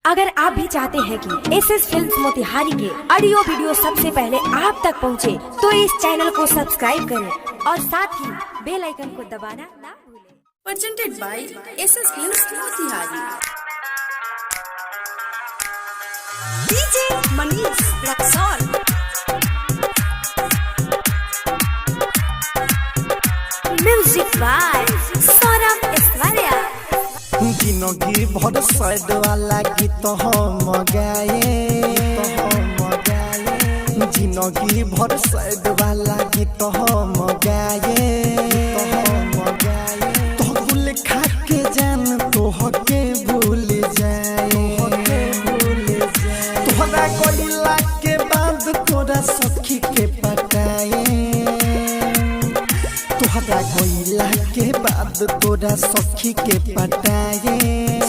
अगर आप भी चाहते हैं कि एसएस फिल्म्स मोतिहारी के ऑडियो वीडियो सबसे पहले आप तक पहुंचे, तो इस चैनल को सब्सक्राइब करें और साथ ही बेल आइकन को दबाना ना भूलें। Presented by SS films Motihari. DJ Manish Raxaul. Music by Saurabh Aishwarya. जिनगी भर साइड वाला गीत हम गाए, जिनगी भर साइड वाला गीत हम गाए, तो गुल खा के जान तो हके भूल जाए, तोहरा गइला के बाद तोरा सखी के पटाए, तोहरा गइला के बाद तोरा सखी के पटाए,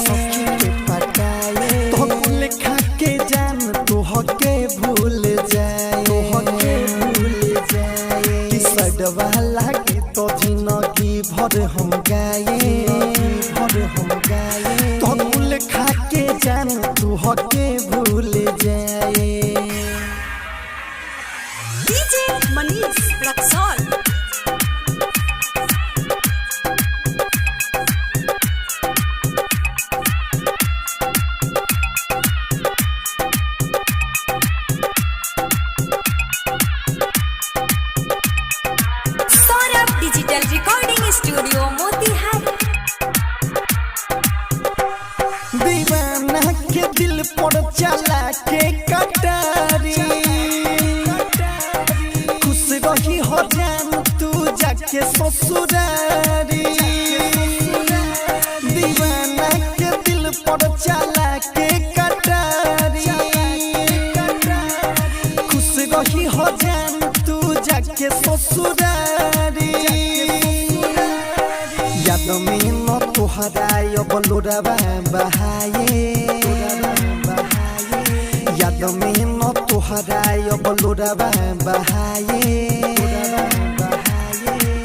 सखी के पटाए, तो भूल खा के जान तो हके भूल जाए, तो हके भूल जाए। कि साइड वाला के तो जिंदगी भर हम गाए, भर हम गाए, तो भूल खा के जान तो हके भूल जाए। DJ Manish Raxaul. Digital recording studio Motihari. दीवाना के दिल पर चला के कटारी, खुश रही हो जान तू जाके ससुरारी, दीवाना के दिल पर चला के कटारी, खुश रही हो जान तू जाके ससुरारी। याद में न तोहरा बलोरवा बहाए, याद में न तोहरा बलोरवा बहाए,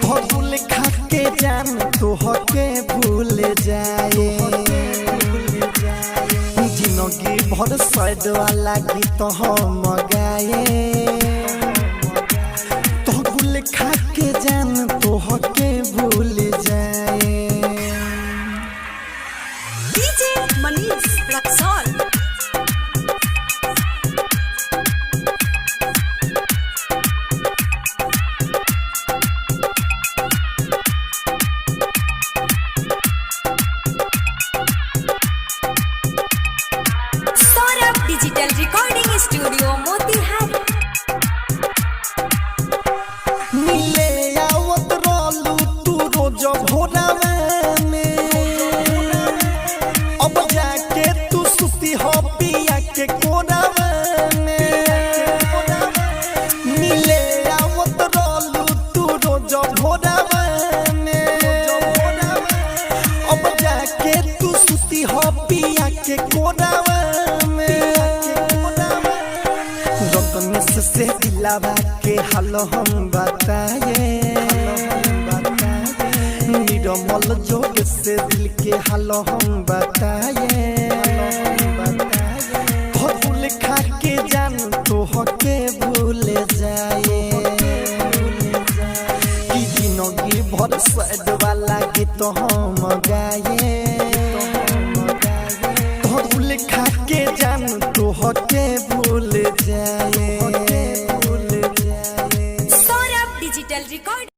भूल खा के जान तो हके भूल जाए। जिंदगी भर साइड वाला गीत हम गाए, तो भूल खा के जान तो हके भूल जाए। DJ Manish Raxaul. Saurabh digital recording studio Motihari. मिले आवत रहलू तू रोज भोरवा में, अब जाके तू सुती हो पिया के कोरवा में। मिले आवत रहलू तू रोज भोरवा में, अब जाके तू सुती हो पिया के कोरवा में। रतन से दिलावा के हाल हम बताए, निरमल जोग से दिल के हाल हम बताए, भूल खा के जान तो हके भूल जाए। कि जिंदगी भर साइड वाला गीत हम गाए, भूल खा के जान तो हके भूल जाए। Saurabh digital record.